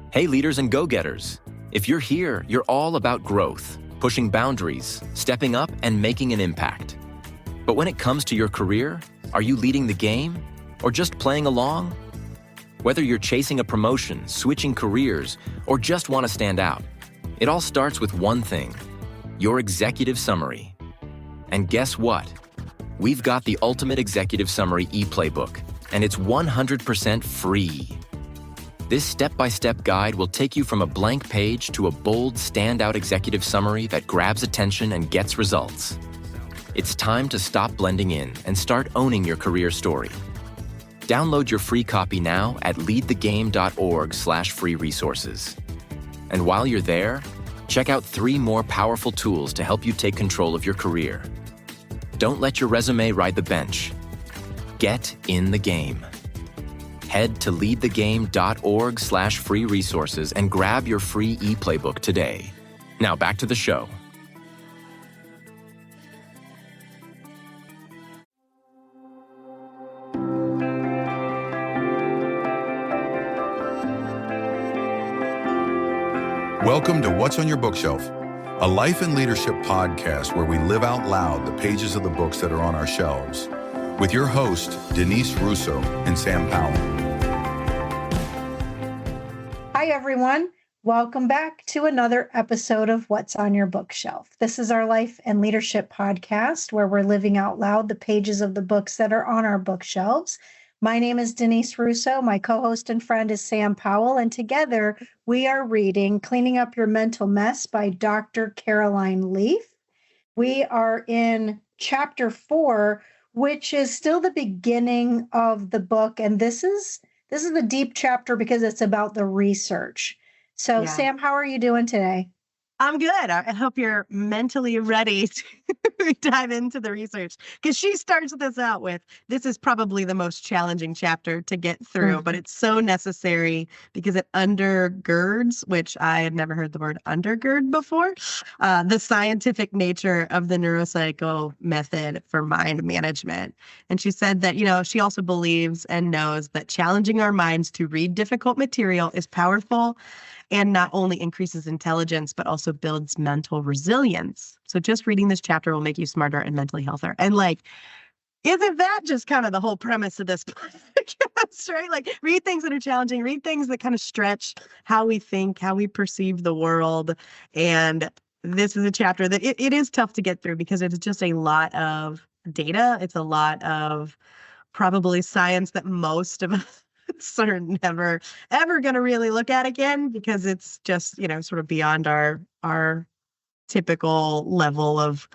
Hey leaders and go-getters, if you're here, you're all about growth, pushing boundaries, stepping up, and making an impact. But when it comes to your career, are you leading the game or just playing along? Whether you're chasing a promotion, switching careers, or just want to stand out, it all starts with one thing, your executive summary. And guess what? We've got the Ultimate Executive Summary e-playbook, and it's 100% free. This step-by-step guide will take you from a blank page to a bold, standout executive summary that grabs attention and gets results. It's time to stop blending in and start owning your career story. Download your free copy now at leadthegame.org/free resources. And while you're there, check out 3 more powerful tools to help you take control of your career. Don't let your resume ride the bench. Get in the game. Head to leadthegame.org/free resources and grab your free e-playbook today. Now back to the show. Welcome to What's on Your Bookshelf, a life and leadership podcast where we live out loud the pages of the books that are on our shelves, with your hosts, Denise Russo and Sam Powell. Hi, everyone. Welcome back to another episode of What's on Your Bookshelf. This is our life and leadership podcast where we're living out loud the pages of the books that are on our bookshelves. My name is Denise Russo. My co-host and friend is Sam Powell, and together we are reading Cleaning Up Your Mental Mess by Dr. Caroline Leaf. We are in chapter 4, which is still the beginning of the book, and this is the deep chapter because it's about the research. So, Yeah. Sam, how are you doing today? I'm good. I hope you're mentally ready to dive into the research, because she starts this out with, this is probably the most challenging chapter to get through, but it's so necessary because it undergirds, which I had never heard the word undergird before, the scientific nature of the neurocycle method for mind management. And she said that, she also believes and knows that challenging our minds to read difficult material is powerful and not only increases intelligence, but also builds mental resilience. So just reading this chapter will make you smarter and mentally healthier. And isn't that just kind of the whole premise of this podcast, right? Read things that are challenging, read things that kind of stretch how we think, how we perceive the world. And this is a chapter that it is tough to get through because it's just a lot of data. It's a lot of probably science that most of us are never ever going to really look at again, because it's just sort of beyond our typical level of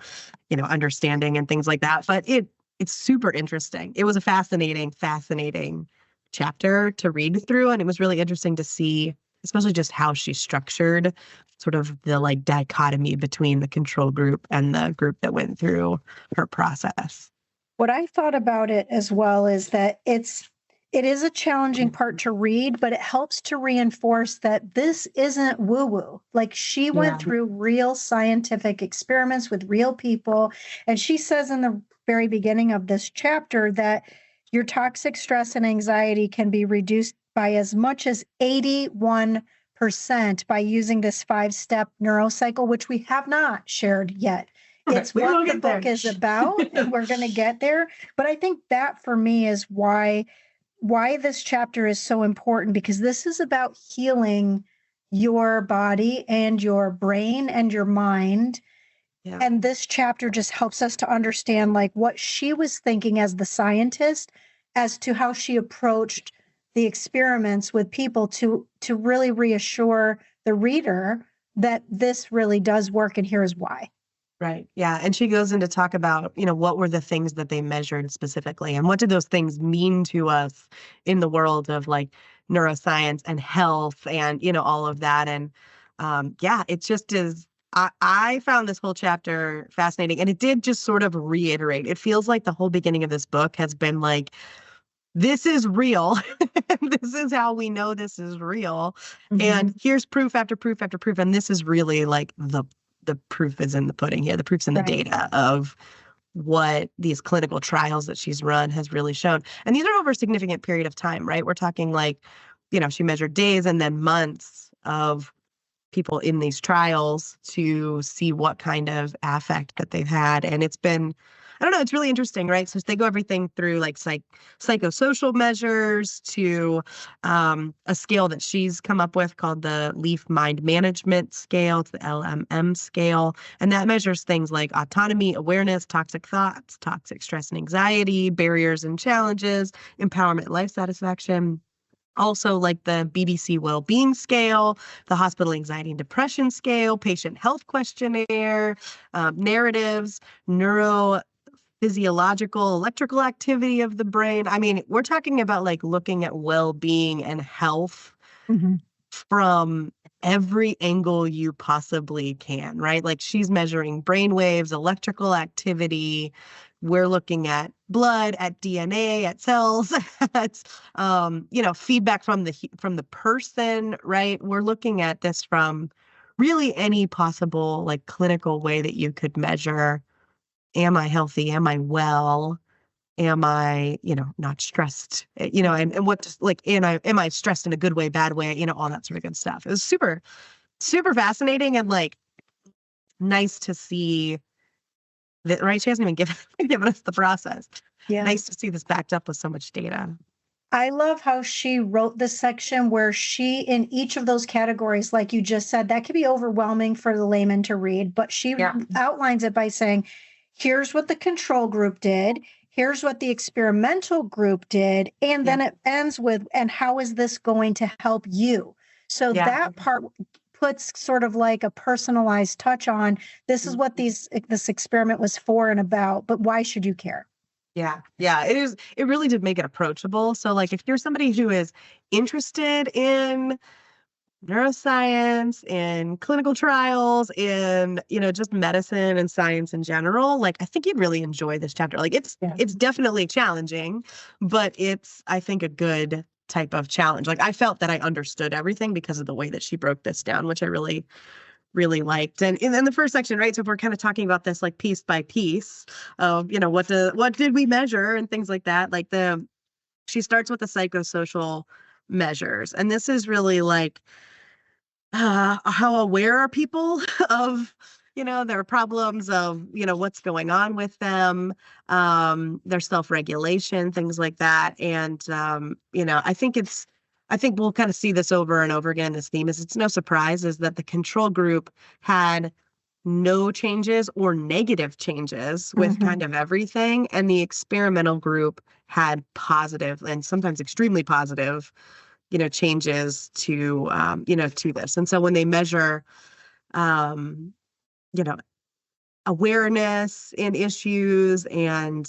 understanding and things like that. But it's super interesting. It was a fascinating chapter to read through, and it was really interesting to see, especially just how she structured sort of the dichotomy between the control group and the group that went through her process. What I thought about it as well is that it is a challenging part to read, but it helps to reinforce that this isn't woo-woo. She went through real scientific experiments with real people. And she says in the very beginning of this chapter that your toxic stress and anxiety can be reduced by as much as 81% by using this 5-step neurocycle, which we have not shared yet. It's what the book is about, and we're going to get there. But I think that for me is why this chapter is so important, because this is about healing your body and your brain and your mind. Yeah. And this chapter just helps us to understand what she was thinking as the scientist, as to how she approached the experiments with people to really reassure the reader that this really does work, and here's why. Right. Yeah. And she goes in to talk about, what were the things that they measured specifically, and what did those things mean to us in the world of neuroscience and health and, all of that. And it just is, I found this whole chapter fascinating, and it did just sort of reiterate. It feels like the whole beginning of this book has been this is real. This is how we know this is real. Mm-hmm. And here's proof after proof after proof. And this is really the proof is in the pudding here. The proof's in the data of what these clinical trials that she's run has really shown. And these are over a significant period of time, right? We're talking she measured days and then months of people in these trials to see what kind of affect that they've had. And it's been, I don't know, it's really interesting, right? So they go everything through like psychosocial measures to a scale that she's come up with called the Leaf Mind Management Scale. It's the LMM scale. And that measures things like autonomy, awareness, toxic thoughts, toxic stress and anxiety, barriers and challenges, empowerment, life satisfaction. Also, like the BBC Wellbeing Scale, the Hospital Anxiety and Depression Scale, Patient Health Questionnaire, narratives, neurophysiological, electrical activity of the brain. I mean, we're talking about like looking at well-being and health from every angle you possibly can, right? Like she's measuring brain waves, electrical activity. We're looking at blood, at DNA, at cells, at feedback from the person, right? We're looking at this from really any possible like clinical way that you could measure. Am I healthy? Am I well? Am I, not stressed? And what just like, am I stressed in a good way, bad way? All that sort of good stuff. It was super, super fascinating and like nice to see. Right? She hasn't even given us the process. Yeah. Nice to see this backed up with so much data. I love how she wrote this section where she, in each of those categories, like you just said, that could be overwhelming for the layman to read, but she outlines it by saying, here's what the control group did, here's what the experimental group did, and then it ends with, and how is this going to help you? So that part puts sort of like a personalized touch on, this is what this experiment was for and about, but why should you care? Yeah. It really did make it approachable. So like if you're somebody who is interested in neuroscience, in clinical trials, in, just medicine and science in general, like I think you'd really enjoy this chapter. Like it's definitely challenging, but it's, I think, a good type of challenge. Like I felt that I understood everything because of the way that she broke this down, which I really, really liked. And in the first section, right? So if we're kind of talking about this like piece by piece of, what did we measure and things like that, like she starts with the psychosocial measures. And this is really like, how aware are people of, their problems, of, what's going on with them, their self-regulation, things like that. And, I think we'll kind of see this over and over again. This theme is, it's no surprise, is that the control group had no changes or negative changes with kind of everything. And the experimental group had positive and sometimes extremely positive changes to, to this. And so when they measure, awareness in issues and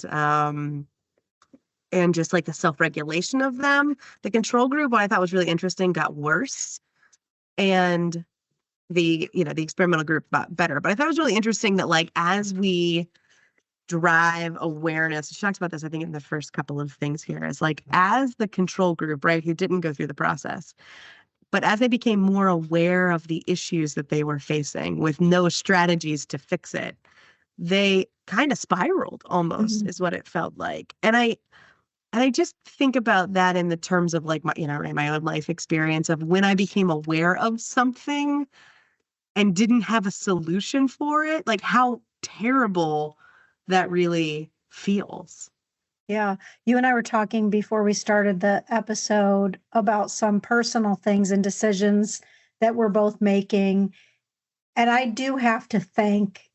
just like the self-regulation of them, the control group, what I thought was really interesting, got worse. And the experimental group got better. But I thought it was really interesting that like, as we drive awareness, she talks about this, I think, in the first couple of things here, is like, as the control group, right, who didn't go through the process, but as they became more aware of the issues that they were facing with no strategies to fix it, they kind of spiraled almost, is what it felt like. And I just think about that in the terms of like my own life experience of when I became aware of something and didn't have a solution for it, like how terrible that really feels. Yeah. You and I were talking before we started the episode about some personal things and decisions that we're both making. And I do have to thank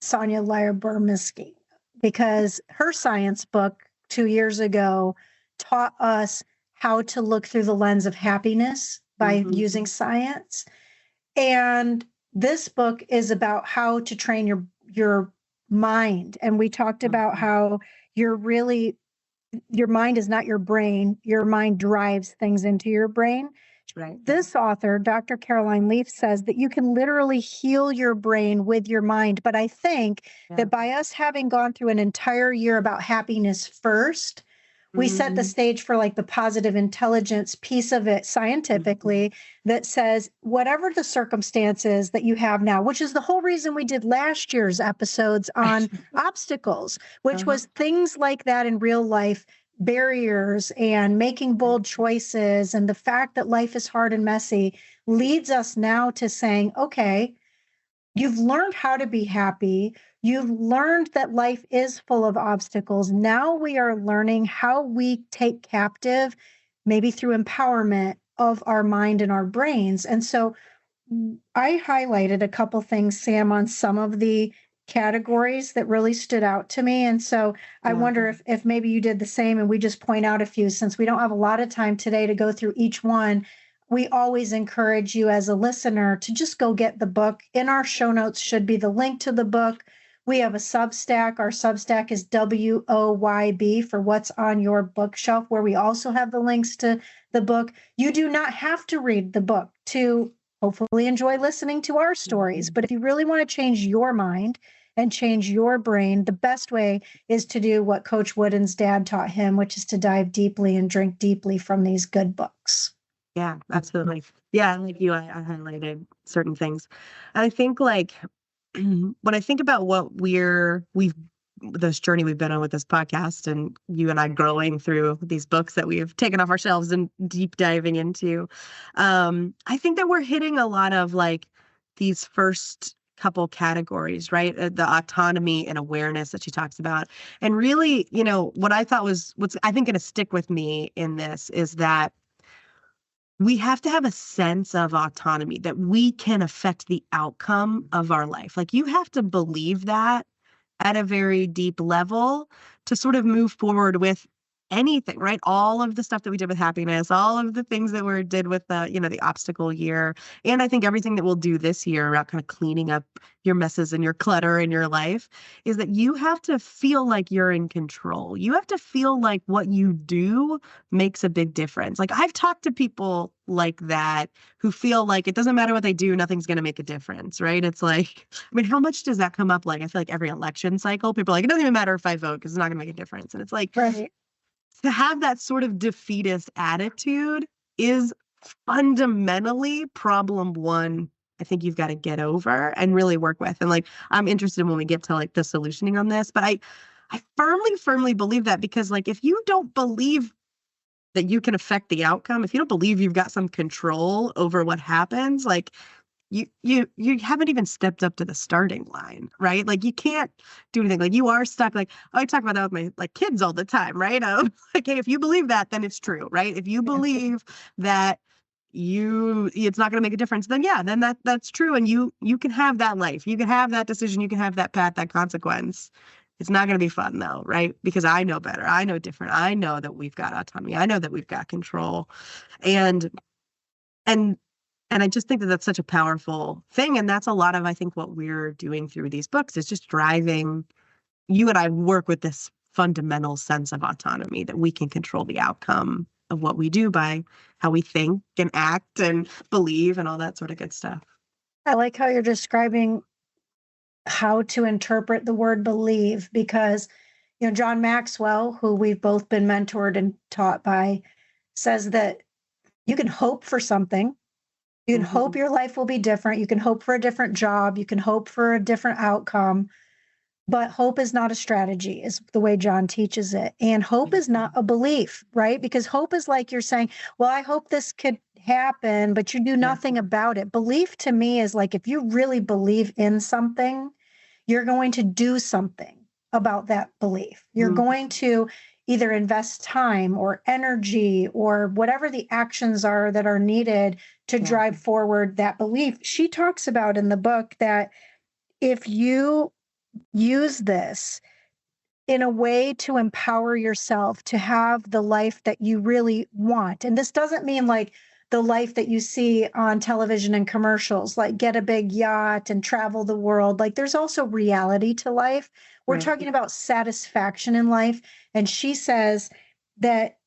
Sonia Lyre-Burmiski, because her science book 2 years ago taught us how to look through the lens of happiness by using science. And this book is about how to train your mind. And we talked about how your mind is not your brain. Your mind drives things into your brain. Right. This author, Dr. Caroline Leaf, says that you can literally heal your brain with your mind. But I think that by us having gone through an entire year about happiness first, we set the stage for like the positive intelligence piece of it scientifically that says whatever the circumstances that you have now, which is the whole reason we did last year's episodes on obstacles, which was things like that in real life barriers and making bold choices and the fact that life is hard and messy leads us now to saying, okay, you've learned how to be happy. You've learned that life is full of obstacles. Now we are learning how we take captive, maybe through empowerment of our mind and our brains. And so I highlighted a couple things, Sam, on some of the categories that really stood out to me. And so I wonder if maybe you did the same and we just point out a few, since we don't have a lot of time today to go through each one. We always encourage you as a listener to just go get the book. In our show notes should be the link to the book. We have a Substack. Our Substack is WOYB for What's on Your Bookshelf, where we also have the links to the book. You do not have to read the book to hopefully enjoy listening to our stories. But if you really want to change your mind and change your brain, the best way is to do what Coach Wooden's dad taught him, which is to dive deeply and drink deeply from these good books. Yeah, absolutely. Yeah, like you, I highlighted certain things. And I think like when I think about what this journey we've been on with this podcast and you and I growing through these books that we have taken off our shelves and deep diving into, I think that we're hitting a lot of like these first couple categories, right? The autonomy and awareness that she talks about. And really, what I thought what's I think going to stick with me in this is that we have to have a sense of autonomy, that we can affect the outcome of our life. Like you have to believe that at a very deep level to sort of move forward with anything, right? All of the stuff that we did with happiness, all of the things that we did with the obstacle year. And I think everything that we'll do this year around kind of cleaning up your messes and your clutter in your life is that you have to feel like you're in control. You have to feel like what you do makes a big difference. Like I've talked to people like that who feel like it doesn't matter what they do, nothing's going to make a difference, right? It's like, how much does that come up? Like, I feel like every election cycle, people are like, it doesn't even matter if I vote because it's not going to make a difference. And it's like, right. To have that sort of defeatist attitude is fundamentally problem one. I think you've got to get over and really work with. And like, I'm interested when we get to like the solutioning on this, but I firmly believe that, because like, if you don't believe that you can affect the outcome, if you don't believe you've got some control over what happens, like you haven't even stepped up to the starting line, right? Like you can't do anything. Like you are stuck. Like I talk about that with my like kids all the time, right? Like, hey, if you believe that, then it's true, right? If you believe that it's not going to make a difference, then that's true. And you can have that life. You can have that decision. You can have that path, that consequence. It's not going to be fun though, right? Because I know better. I know different. I know that we've got autonomy. I know that we've got control. And I just think that that's such a powerful thing. And that's a lot of, I think, what we're doing through these books is just driving. You and I work with this fundamental sense of autonomy, that we can control the outcome of what we do by how we think and act and believe and all that sort of good stuff. I like how you're describing how to interpret the word believe, because, John Maxwell, who we've both been mentored and taught by, says that you can hope for something. You can hope your life will be different. You can hope for a different job. You can hope for a different outcome. But hope is not a strategy, is the way John teaches it. And hope is not a belief, right? Because hope is like you're saying, well, I hope this could happen, but you do nothing about it. Belief to me is like, if you really believe in something, you're going to do something about that belief. You're going to either invest time or energy or whatever the actions are that are needed to drive forward that belief. She talks about in the book that if you use this in a way to empower yourself to have the life that you really want, and this doesn't mean like the life that you see on television and commercials, like get a big yacht and travel the world. Like there's also reality to life. We're talking about satisfaction in life. And she says that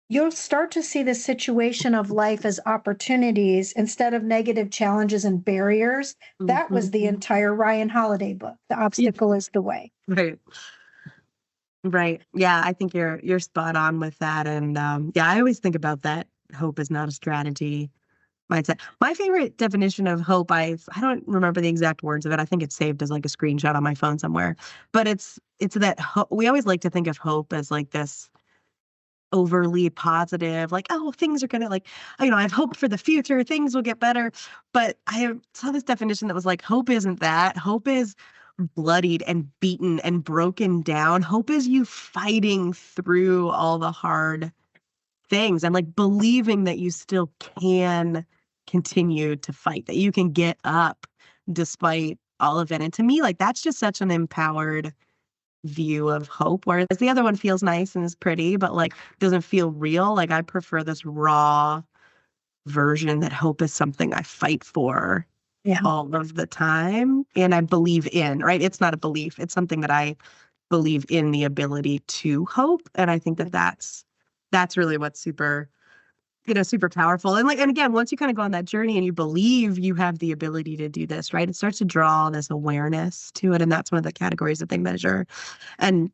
you'll start to see the situation of life as opportunities instead of negative challenges and barriers. That was the entire Ryan Holiday book. The obstacle is the way. Right. Yeah, I think you're spot on with that. And I always think about that. Hope is not a strategy mindset. My favorite definition of hope, I don't remember the exact words of it. I think it's saved as like a screenshot on my phone somewhere. But it's that we always like to think of hope as like this overly positive, like, oh, things are gonna like, I have hope for the future, things will get better. But I saw this definition that was like, hope isn't that. Hope is bloodied and beaten and broken down. Hope is you fighting through all the hard things and like believing that you still can continue to fight, that you can get up despite all of it. And to me, like, that's just such an empowered view of hope, whereas the other one feels nice and is pretty, but like doesn't feel real. Like I prefer this raw version that hope is something I fight for all of the time. And I believe in, right? It's not a belief. It's something that I believe in, the ability to hope. And I think that that's really what's super powerful. And again, once you kind of go on that journey and you believe you have the ability to do this, right? It starts to draw this awareness to it. And that's one of the categories that they measure. And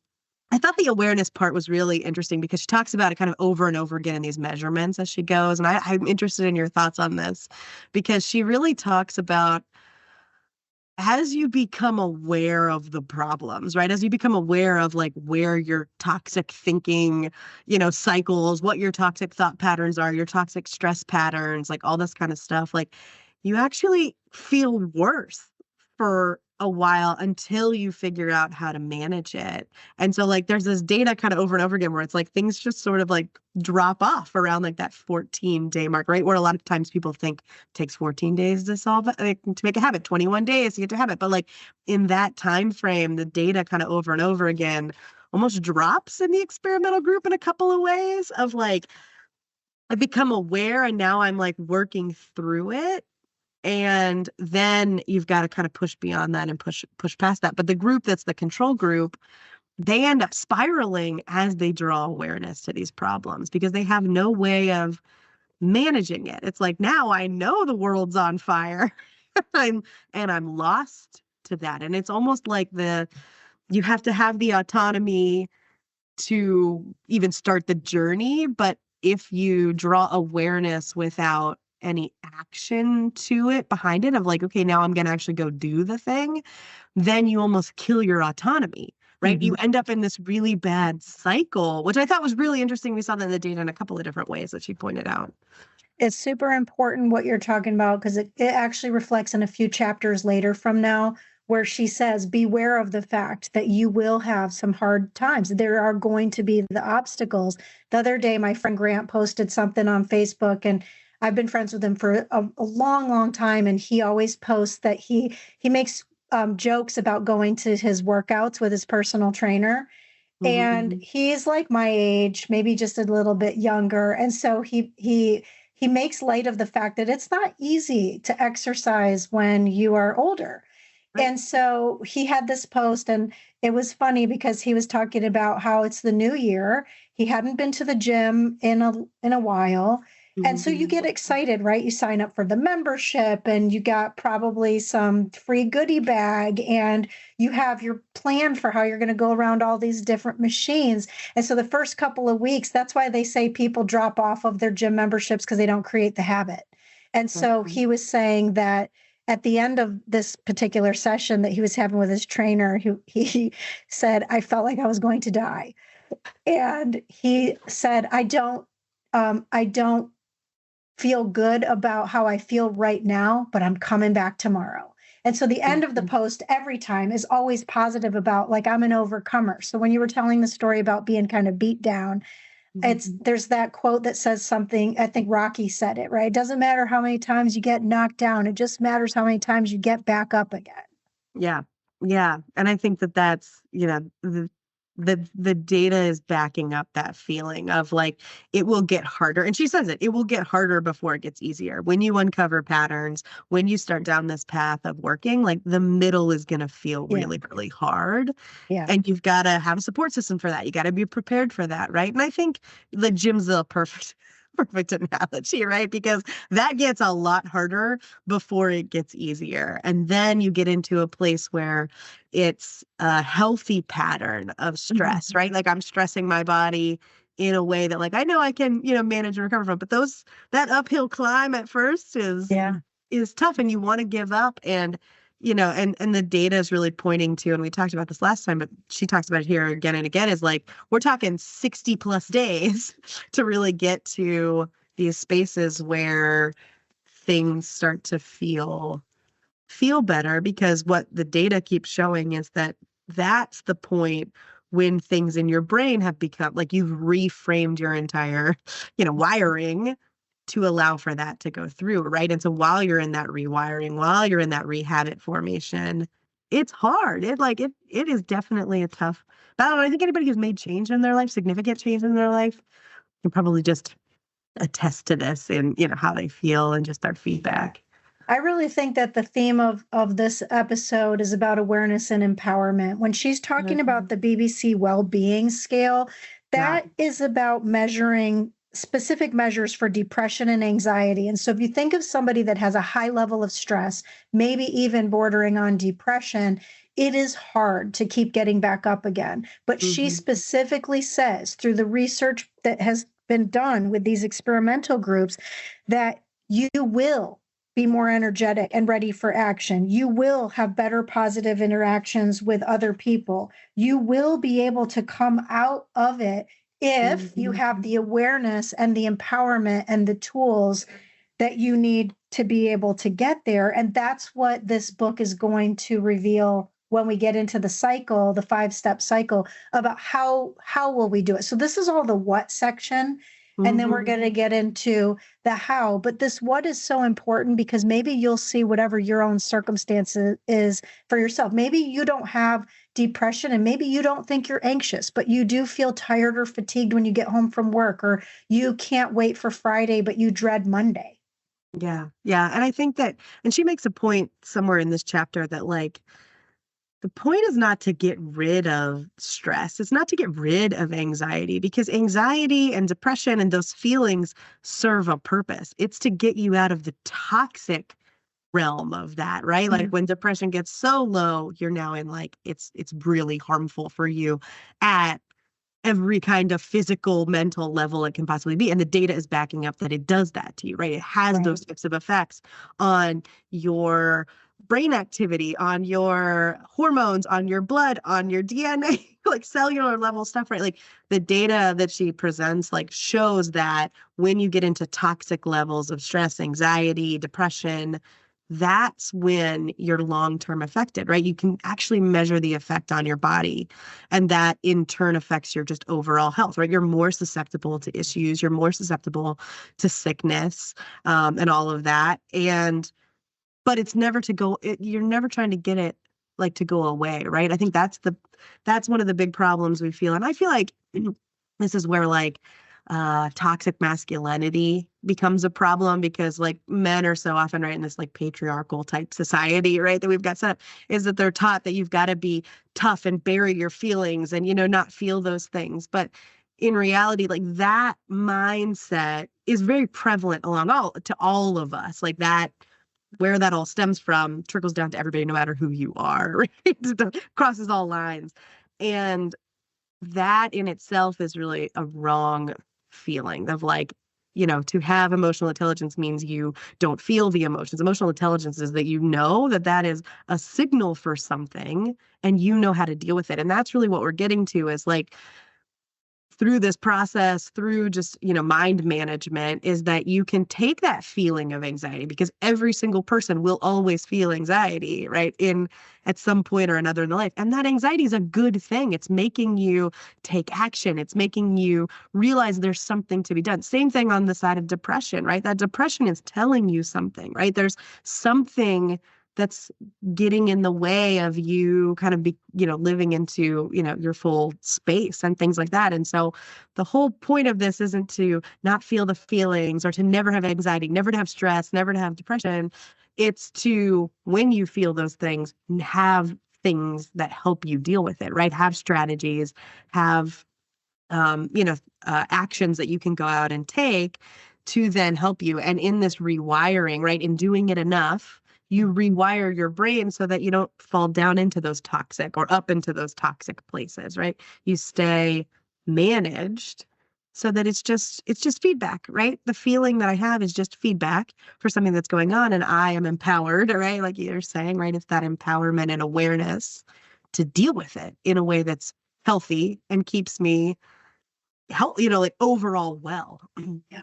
I thought the awareness part was really interesting because she talks about it kind of over and over again in these measurements as she goes. And I'm interested in your thoughts on this because she really talks about as you become aware of the problems, right? As you become aware of like where your toxic thinking, cycles, what your toxic thought patterns are, your toxic stress patterns, like all this kind of stuff, like you actually feel worse for a while until you figure out how to manage it. And so like there's this data kind of over and over again where it's like things just sort of like drop off around like that 14-day mark, right? Where a lot of times people think it takes 14 days to solve it, like, to make a habit, 21 days to get to habit. But like in that time frame, the data kind of over and over again almost drops in the experimental group in a couple of ways of like, I become aware and now I'm like working through it. And then you've got to kind of push beyond that and push past that. But the group that's the control group, they end up spiraling as they draw awareness to these problems because they have no way of managing it. It's like, now I know the world's on fire and I'm lost to that. And it's almost like you have to have the autonomy to even start the journey. But if you draw awareness without any action to it behind it of like, okay, now I'm going to actually go do the thing, then you almost kill your autonomy, right? Mm-hmm. You end up in this really bad cycle, which I thought was really interesting. We saw that in the data in a couple of different ways that she pointed out. It's super important what you're talking about because it actually reflects in a few chapters later from now where she says, beware of the fact that you will have some hard times. There are going to be the obstacles. The other day, my friend Grant posted something on Facebook, and I've been friends with him for a long, long time. And he always posts that he makes jokes about going to his workouts with his personal trainer. Mm-hmm. And he's like my age, maybe just a little bit younger. And so he makes light of the fact that it's not easy to exercise when you are older. Right. And so he had this post, and it was funny because he was talking about how it's the new year. He hadn't been to the gym in a while. And so you get excited, right? You sign up for the membership and you got probably some free goodie bag and you have your plan for how you're going to go around all these different machines. And so the first couple of weeks, that's why they say people drop off of their gym memberships because they don't create the habit. And so he was saying that at the end of this particular session that he was having with his trainer, he said, I felt like I was going to die. And he said, I don't feel good about how I feel right now, but I'm coming back tomorrow. And so the end of the post every time is always positive about like, I'm an overcomer. So when you were telling the story about being kind of beat down, there's that quote that says something, I think Rocky said it, right? It doesn't matter how many times you get knocked down. It just matters how many times you get back up again. Yeah. Yeah. And I think that's, the data is backing up that feeling of like, it will get harder. And she says it will get harder before it gets easier. When you uncover patterns, when you start down this path of working, like the middle is going to feel really, really hard. Yeah. And you've got to have a support system for that. You got to be prepared for that. Right. And I think the gym's the perfect analogy, right? Because that gets a lot harder before it gets easier. And then you get into a place where it's a healthy pattern of stress, right? Like I'm stressing my body in a way that like, I know I can, manage and recover from, but that uphill climb at first is tough and you want to give up. And and the data is really pointing to, and we talked about this last time, but she talks about it here again and again, is like, we're talking 60 plus days to really get to these spaces where things start to feel better, because what the data keeps showing is that that's the point when things in your brain have become like you've reframed your entire, wiring to allow for that to go through, right? And so while you're in that rewiring, while you're in that re-habit formation, it's hard. It is definitely a tough battle. I think anybody who's made change in their life, significant change in their life, can probably just attest to this and, how they feel and just their feedback. I really think that the theme of this episode is about awareness and empowerment. When she's talking about the BBC well-being scale, that is about measuring specific measures for depression and anxiety. And so if you think of somebody that has a high level of stress, maybe even bordering on depression, it is hard to keep getting back up again. But she specifically says, through the research that has been done with these experimental groups, that you will be more energetic and ready for action. You will have better positive interactions with other people. You will be able to come out of it if you have the awareness and the empowerment and the tools that you need to be able to get there. And that's what this book is going to reveal when we get into the cycle, the 5-step cycle, about how will we do it. So this is all the what section. And then we're going to get into the how. But this what is so important, because maybe you'll see whatever your own circumstances is for yourself. Maybe you don't have depression, and maybe you don't think you're anxious, but you do feel tired or fatigued when you get home from work, or you can't wait for Friday, but you dread Monday. Yeah. Yeah. And I think that, and she makes a point somewhere in this chapter that, like, the point is not to get rid of stress. It's not to get rid of anxiety, because anxiety and depression and those feelings serve a purpose. It's to get you out of the toxic realm of that, right? Like when depression gets so low, you're now in like, it's really harmful for you at every kind of physical, mental level it can possibly be. And the data is backing up that it does that to you, right? It has those types of effects on your brain activity, on your hormones, on your blood, on your DNA, like cellular level stuff, right? Like the data that she presents, like, shows that when you get into toxic levels of stress, anxiety, depression, that's when you're long-term affected, right? You can actually measure the effect on your body, and that in turn affects your just overall health, right? You're more susceptible to issues, you're more susceptible to sickness, and all of that. But it's never to go, you're never trying to get it like to go away, right? I think that's one of the big problems we feel. And I feel like this is where like toxic masculinity becomes a problem, because like men are so often, right, in this like patriarchal type society, right, that we've got set up, is that they're taught that you've got to be tough and bury your feelings and, not feel those things. But in reality, like that mindset is very prevalent to all of us. Like that, where that all stems from, trickles down to everybody, no matter who you are, right? It crosses all lines. And that in itself is really a wrong feeling of like, to have emotional intelligence means you don't feel the emotions. Emotional intelligence is that that is a signal for something and you know how to deal with it. And that's really what we're getting to, is like, through this process, through just, mind management, is that you can take that feeling of anxiety, because every single person will always feel anxiety, right? At some point or another in their life. And that anxiety is a good thing. It's making you take action. It's making you realize there's something to be done. Same thing on the side of depression, right? That depression is telling you something, right? There's something that's getting in the way of you kind of living into, your full space and things like that. And so the whole point of this isn't to not feel the feelings or to never have anxiety, never to have stress, never to have depression. It's to, when you feel those things, have things that help you deal with it, right? Have strategies, have, actions that you can go out and take to then help you. And in this rewiring, right, in doing it enough, you rewire your brain so that you don't fall down into those toxic or up into those toxic places, right? You stay managed so that it's just feedback, right? The feeling that I have is just feedback for something that's going on, and I am empowered, right? Like you're saying, right? It's that empowerment and awareness to deal with it in a way that's healthy and keeps me like overall well. Yeah.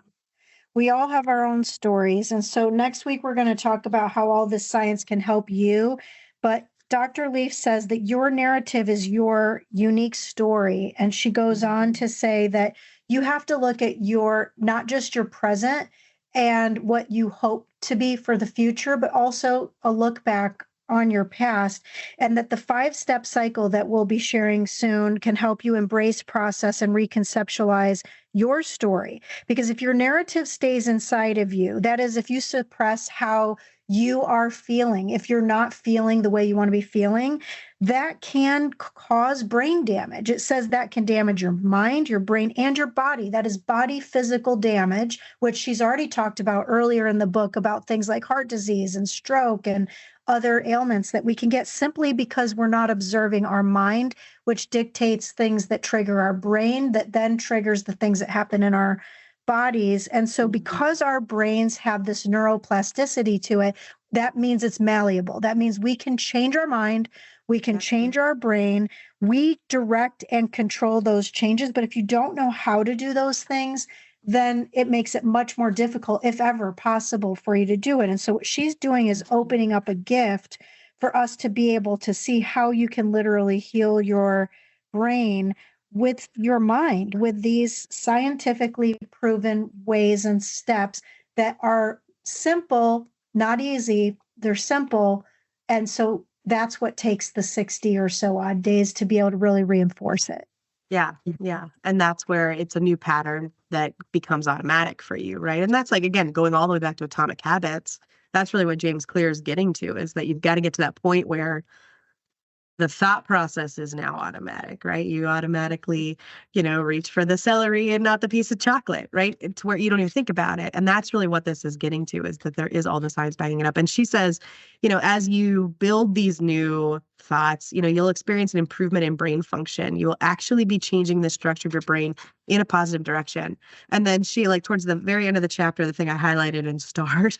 We all have our own stories. And so next week, we're going to talk about how all this science can help you. But Dr. Leaf says that your narrative is your unique story. And she goes on to say that you have to look at not just your present and what you hope to be for the future, but also a look back on your past, and that the 5-step cycle that we'll be sharing soon can help you embrace, process, and reconceptualize your story. Because if your narrative stays inside of you, that is, if you suppress how you are feeling, if you're not feeling the way you want to be feeling, that can cause brain damage. It says that can damage your mind, your brain, and your body. That is body physical damage, which she's already talked about earlier in the book about things like heart disease and stroke and other ailments that we can get simply because we're not observing our mind, which dictates things that trigger our brain, that then triggers the things that happen in our bodies. And so because our brains have this neuroplasticity to it, that means it's malleable. That means we can change our mind, we can change our brain, we direct and control those changes. But if you don't know how to do those things, then it makes it much more difficult, if ever possible, for you to do it. And so what she's doing is opening up a gift for us to be able to see how you can literally heal your brain with your mind, with these scientifically proven ways and steps that are simple, not easy. They're simple. And so that's what takes the 60 or so odd days to be able to really reinforce it. Yeah. And that's where it's a new pattern that becomes automatic for you, right? And that's like, again, going all the way back to atomic habits. That's really what James Clear is getting to, is that you've got to get to that point where the thought process is now automatic, right? You automatically, reach for the celery and not the piece of chocolate, right? It's where you don't even think about it. And that's really what this is getting to, is that there is all the science backing it up. And she says, as you build these new thoughts, you'll experience an improvement in brain function. You will actually be changing the structure of your brain in a positive direction. And then she, towards the very end of the chapter, the thing I highlighted and starred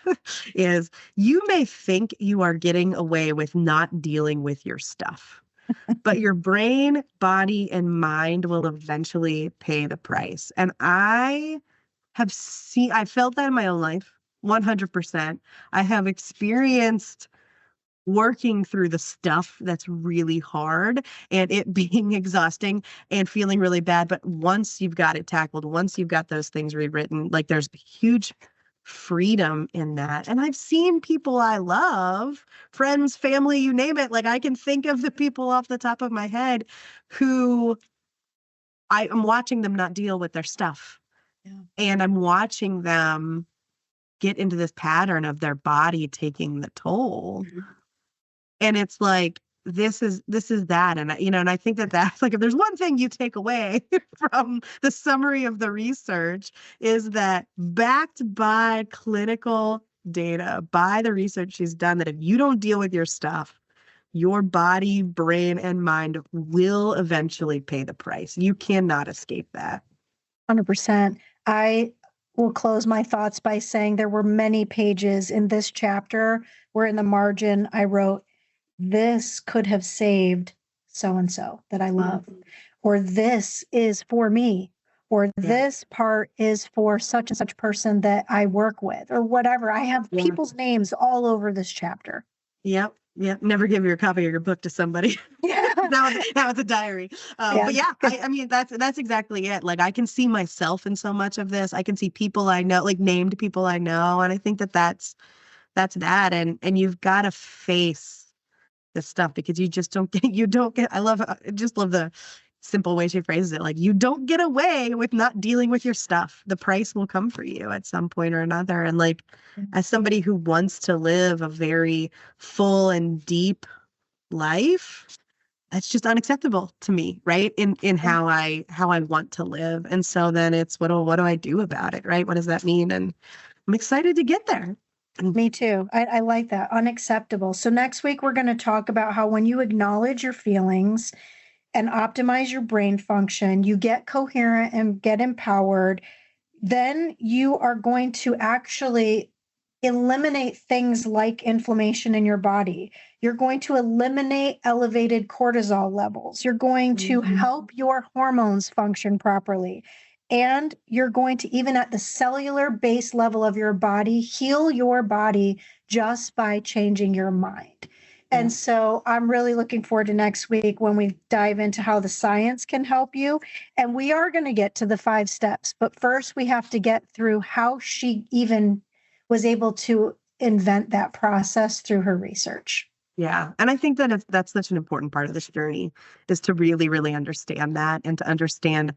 is, you may think you are getting away with not dealing with your stuff, but your brain, body, and mind will eventually pay the price. And I felt that in my own life, 100%. I have experienced working through the stuff that's really hard and it being exhausting and feeling really bad. But once you've got it tackled, once you've got those things rewritten, there's huge freedom in that. And I've seen people I love, friends, family, you name it. I can think of the people off the top of my head who I am watching them not deal with their stuff. Yeah. And I'm watching them get into this pattern of their body taking the toll. Mm-hmm. And it's this is that. And, and I think that's if there's one thing you take away from the summary of the research, is that backed by clinical data, by the research she's done, that if you don't deal with your stuff, your body, brain, and mind will eventually pay the price. You cannot escape that. 100%. I will close my thoughts by saying there were many pages in this chapter where in the margin I wrote, this could have saved so-and-so that I love, or this is for me, or this part is for such and such person that I work with, or whatever. I have people's names all over this chapter. Yep. Never give your copy of your book to somebody. Yeah. that was a diary. But yeah, I mean, that's exactly it. I can see myself in so much of this. I can see people I know, named people I know. And I think that's that. And you've got to face this stuff, because you just don't get, I just love the simple way she phrases it. You don't get away with not dealing with your stuff. The price will come for you at some point or another. And as somebody who wants to live a very full and deep life, that's just unacceptable to me, right? In how I want to live. And so then it's, what do I do about it, right? What does that mean? And I'm excited to get there. Me too. I like that. Unacceptable. So next week, we're going to talk about how when you acknowledge your feelings and optimize your brain function, you get coherent and get empowered, then you are going to actually eliminate things like inflammation in your body. You're going to eliminate elevated cortisol levels. You're going to help your hormones function properly. And you're going to, even at the cellular base level of your body, heal your body just by changing your mind. And so I'm really looking forward to next week when we dive into how the science can help you. And we are going to get to the 5 steps. But first, we have to get through how she even was able to invent that process through her research. Yeah. And I think that that's such an important part of this journey, is to really, really understand that and to understand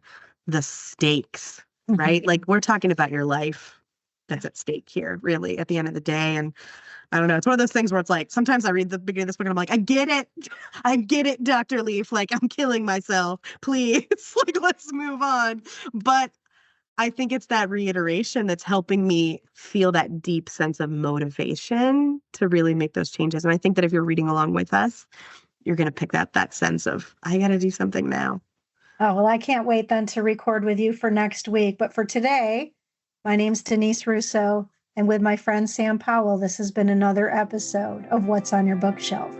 the stakes, right? Like, we're talking about your life that's at stake here, really, at the end of the day. And I don't know, it's one of those things where it's like, sometimes I read the beginning of this book and I'm like, I get it, Dr. Leaf. Like, I'm killing myself. Please, like, let's move on. But I think it's that reiteration that's helping me feel that deep sense of motivation to really make those changes. And I think that if you're reading along with us, you're going to pick that sense of, I got to do something now. Oh, well, I can't wait then to record with you for next week. But for today, my name's Denise Russo, and with my friend Sam Powell, this has been another episode of What's on Your Bookshelf.